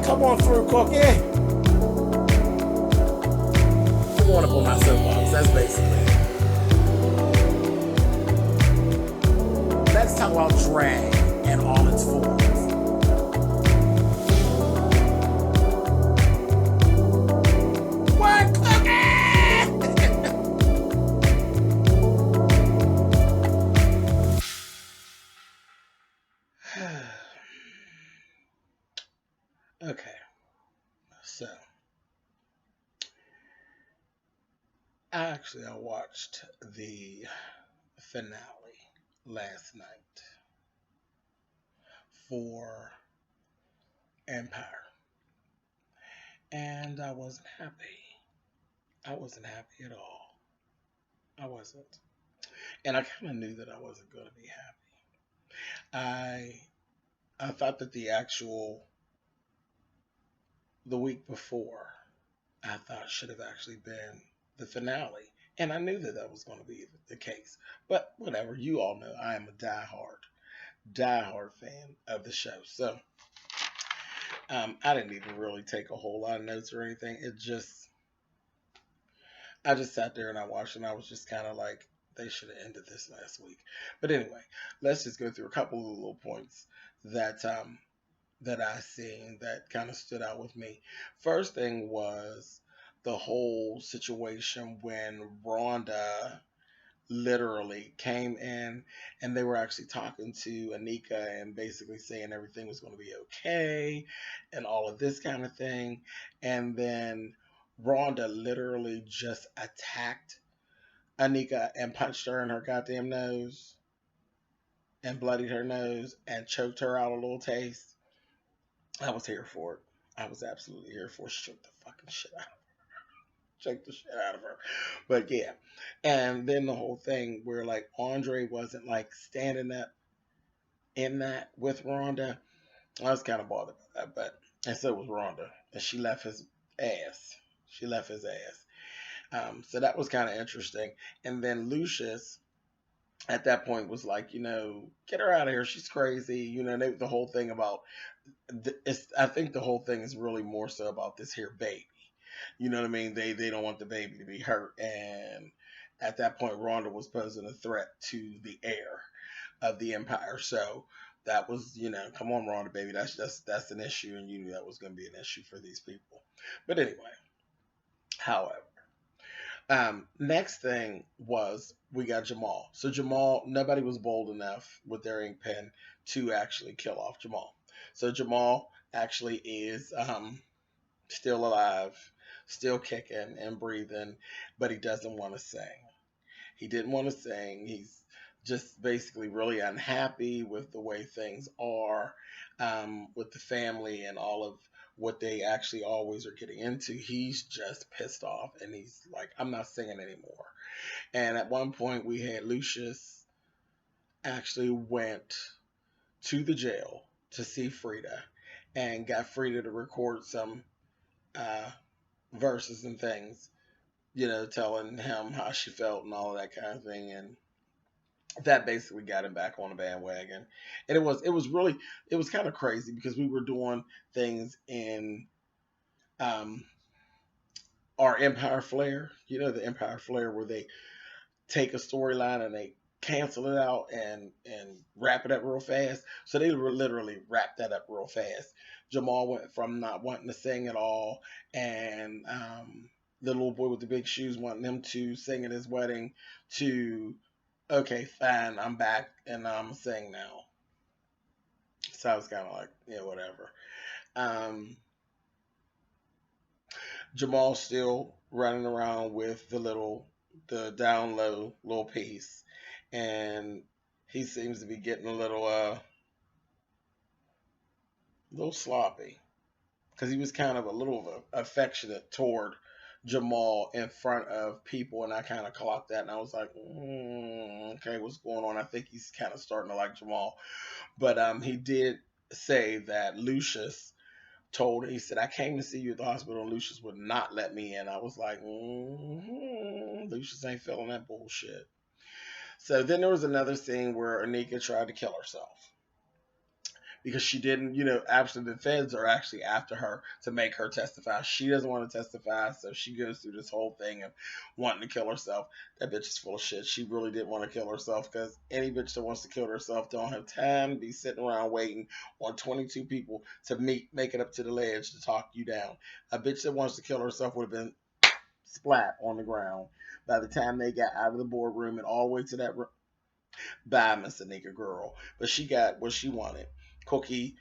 Come on through, Cookie. Come on up on my soapbox. That's basically it. Let's talk about drag in all its forms. What, Cookie? Okay, so I watched the finale last night for Empire, and I wasn't happy. I wasn't happy at all. I wasn't, and I kind of knew that I wasn't going to be happy. I thought that the week before, I thought should have actually been the finale. And I knew that that was going to be the case. But whatever, you all know I am a diehard fan of the show. So I didn't even really take a whole lot of notes or anything. I just sat there and I watched, and I was just kind of like, they should have ended this last week. But anyway, let's just go through a couple of little points that that I seen that kind of stood out with me. First thing was the whole situation when Rhonda literally came in and they were actually talking to Anika and basically saying everything was going to be okay and all of this kind of thing. And then Rhonda literally just attacked Anika and punched her in her goddamn nose and bloodied her nose and choked her out a little taste. I was here for it. I was absolutely here for it. She choked the fucking shit out of her. Choked the shit out of her. But yeah. And then the whole thing where like Andre wasn't like standing up in that with Rhonda. I was kind of bothered by that, but and so was Rhonda. And she left his ass. She left his ass. So that was kind of interesting. And then Lucius at that point was like, get her out of here. She's crazy. The whole thing about I think the whole thing is really more so about this here baby. You know what I mean? They don't want the baby to be hurt. And at that point, Rhonda was posing a threat to the heir of the empire. So that was, come on, Rhonda, baby. That's an issue, and you knew that was going to be an issue for these people. But anyway, however. Next thing was we got Jamal. So Jamal, nobody was bold enough with their ink pen to actually kill off Jamal. So Jamal actually is still alive, still kicking and breathing, but he doesn't want to sing. He didn't want to sing. He's just basically really unhappy with the way things are with the family and all of what they actually always are getting into. He's just pissed off and he's like, I'm not singing anymore. And at one point we had Lucius actually went to the jail to see Frida and got Frida to record some verses and things, telling him how she felt and all of that kind of thing. And that basically got him back on the bandwagon. And it was kind of crazy because we were doing things in our Empire Flair, the Empire Flair where they take a storyline and they cancel it out and wrap it up real fast. So they literally wrapped that up real fast. Jamal went from not wanting to sing at all, and the little boy with the big shoes wanting him to sing at his wedding to, okay, fine, I'm back and I'm sing now. So I was kind of like, yeah, whatever. Jamal's still running around with the down low little piece, and he seems to be getting a little sloppy because he was kind of a little affectionate toward Jamal in front of people, and I kind of clocked that, and I was like, okay, what's going on? I think he's kind of starting to like Jamal, but he did say that Lucius he said, I came to see you at the hospital, and Lucius would not let me in. I was like, Lucius ain't feeling that bullshit. So then there was another scene where Anika tried to kill herself because she didn't, actually the feds are actually after her to make her testify. She doesn't want to testify, so she goes through this whole thing of wanting to kill herself. That bitch is full of shit. She really didn't want to kill herself, because any bitch that wants to kill herself don't have time to be sitting around waiting on 22 people to make it up to the ledge to talk you down. A bitch that wants to kill herself would have been splat on the ground by the time they got out of the boardroom and all the way to that by Miss Anika girl. But she got what she wanted. Cookie,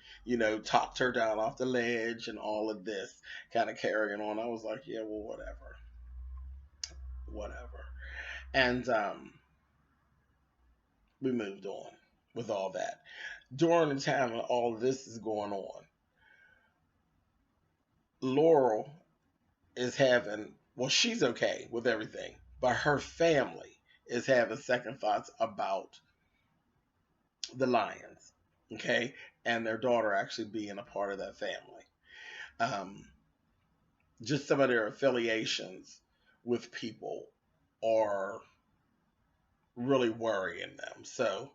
talked her down off the ledge and all of this kind of carrying on. I was like, yeah, well, whatever. Whatever. And we moved on with all that. During the time that all of this is going on, Laurel is having, well, she's okay with everything, but her family is having second thoughts about the Lions, okay, and their daughter actually being a part of that family. Just some of their affiliations with people are really worrying them. So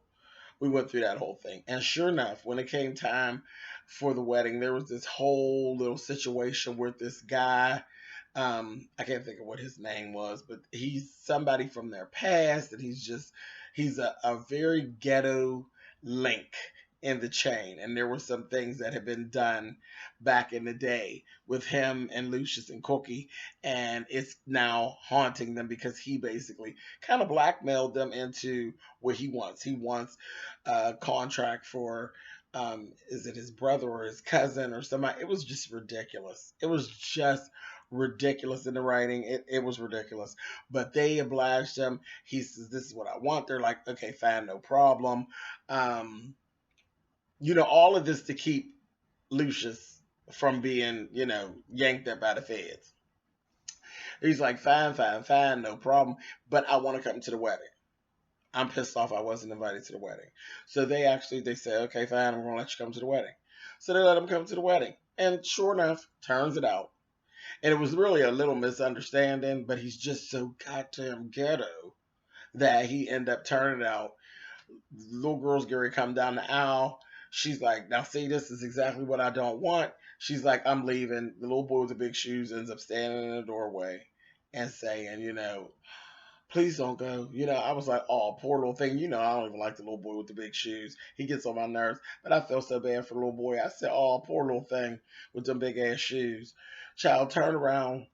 we went through that whole thing. And sure enough, when it came time for the wedding, there was this whole little situation with this guy. I can't think of what his name was, but he's somebody from their past, and he's a very ghetto link in the chain. And there were some things that had been done back in the day with him and Lucius and Cookie, and it's now haunting them because he basically kind of blackmailed them into what he wants. He wants a contract for is it his brother or his cousin or somebody? It was just ridiculous. It was just ridiculous in the writing. It was ridiculous. But they obliged him. He says, this is what I want. They're like, okay, fine, no problem. All of this to keep Lucius from being, yanked up by the feds. He's like, fine, fine, fine, no problem. But I want to come to the wedding. I'm pissed off I wasn't invited to the wedding. So they said, okay, fine, I'm going to let you come to the wedding. So they let him come to the wedding. And sure enough, turns it out. And it was really a little misunderstanding, but he's just so goddamn ghetto that he ended up turning it out. The little girl's Gary come down the aisle. She's like, now see, this is exactly what I don't want. She's like, I'm leaving. The little boy with the big shoes ends up standing in the doorway and saying, please don't go. I was like, oh, poor little thing. I don't even like the little boy with the big shoes. He gets on my nerves. But I felt so bad for the little boy. I said, oh, poor little thing with them big ass shoes. Child turned around.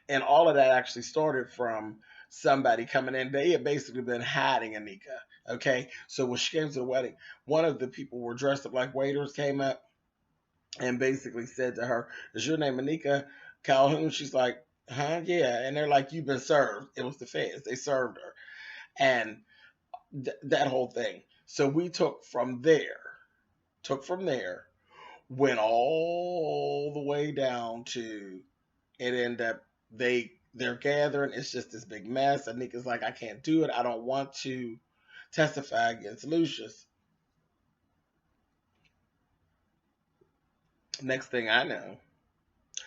And all of that actually started from somebody coming in. They had basically been hiding Anika. Okay. So when she came to the wedding, one of the people were dressed up like waiters came up and basically said to her, is your name Anika Calhoun? She's like, huh? Yeah. And they're like, you've been served. It was the feds. They served her. And that whole thing. So we took from there, went all the way down to it ended up they're gathering. It's just this big mess. Anika's like, I can't do it. I don't want to testify against Lucius. Next thing I know,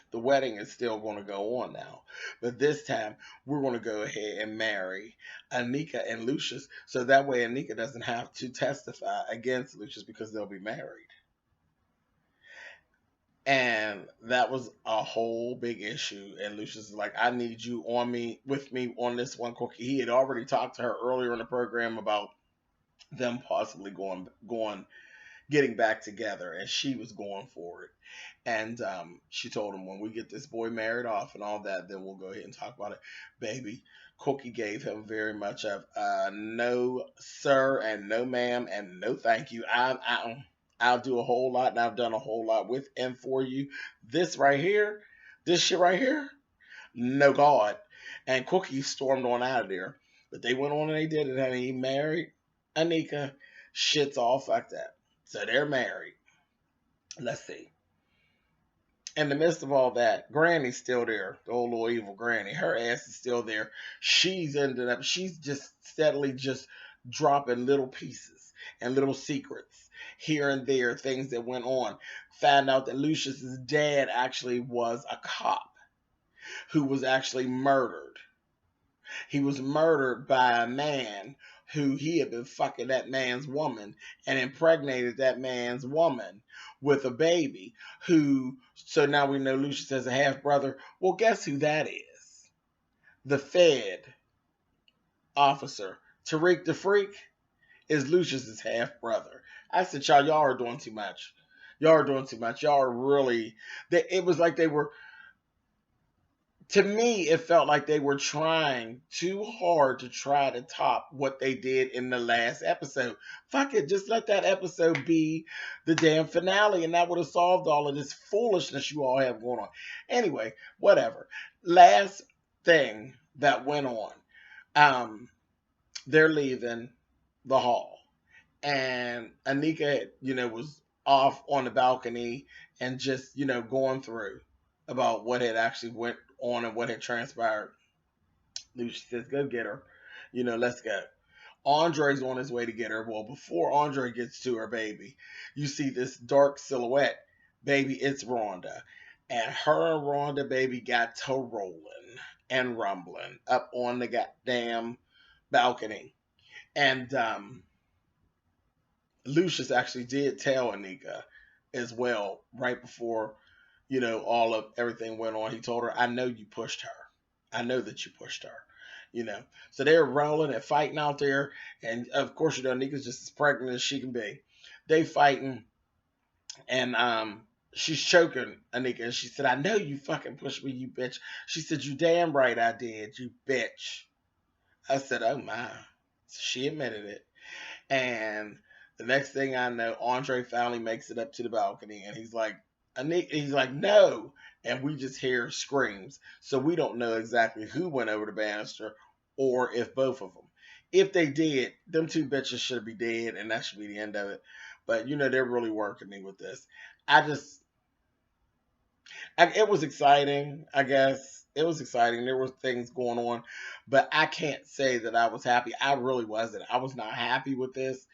the wedding is still going to go on now. But this time, we're going to go ahead and marry Anika and Lucius. So that way Anika doesn't have to testify against Lucius because they'll be married. And that was a whole big issue. And Lucius is like, I need you with me on this one, Cookie. He had already talked to her earlier in the program about them possibly getting back together, and she was going for it. And she told him, when we get this boy married off and all that, then we'll go ahead and talk about it. Baby, Cookie gave him very much of no sir and no ma'am and no thank you. I'll do a whole lot, and I've done a whole lot with and for you. This shit right here, no God. And Cookie stormed on out of there. But they went on and they did it, and he married Anika. Shit's all fucked up. So they're married. Let's see. In the midst of all that, Granny's still there. The old little evil Granny. Her ass is still there. She's just steadily just dropping little pieces and little secrets here and there, things that went on. Found out that Lucius's dad actually was a cop who was actually murdered. He was murdered by a man who he had been fucking that man's woman and impregnated that man's woman with a baby. So now we know Lucius has a half brother. Well, guess who that is? The Fed officer. Tariq the Freak is Lucius's half brother. I said, y'all are doing too much. Y'all are doing too much. Y'all are really. It was like they were. To me, it felt like they were trying too hard to try to top what they did in the last episode. Fuck it, just let that episode be the damn finale, and that would have solved all of this foolishness you all have going on. Anyway, whatever. Last thing that went on. They're leaving the hall, and Anika, was off on the balcony and just, going through about what had actually went on and what had transpired. Lucy says, "Go get her, let's go." Andre's on his way to get her. Well, before Andre gets to her, baby, you see this dark silhouette. Baby, it's Rhonda, and her and Rhonda, baby, got to rolling and rumbling up on the goddamn balcony. And Lucius actually did tell Anika as well right before, all of everything went on. He told her, "I know you pushed her. I know that you pushed her." So they're rolling and fighting out there. And of course, Anika's just as pregnant as she can be. They fighting, and she's choking Anika. And she said, "I know you fucking pushed me, you bitch." She said, "You damn right I did, you bitch." I said, "Oh my." So she admitted it. And the next thing I know, Andre finally makes it up to the balcony, and he's like, "No!" And we just hear screams. So we don't know exactly who went over the banister, or if both of them. If they did, them two bitches should be dead, and that should be the end of it. But they're really working me with this. I just, it was exciting. I guess it was exciting. There were things going on, but I can't say that I was happy. I really wasn't. I was not happy with this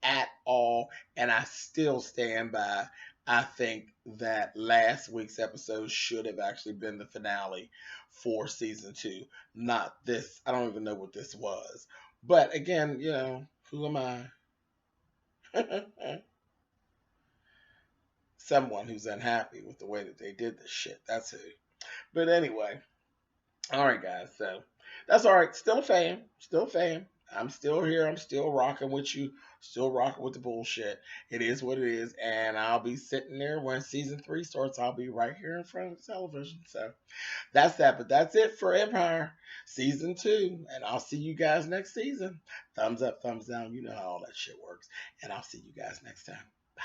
at all, and I still stand by. I think that last week's episode should have actually been the finale for season 2, not this. I don't even know what this was, but again, who am I? Someone who's unhappy with the way that they did this shit. That's who. But anyway, all right, guys. So that's all right. Still a fan. Still a fan. I'm still here. I'm still rocking with you. Still rocking with the bullshit. It is what it is. And I'll be sitting there when season 3 starts. I'll be right here in front of the television. So that's that. But that's it for Empire season 2. And I'll see you guys next season. Thumbs up, thumbs down. You know how all that shit works. And I'll see you guys next time. Bye.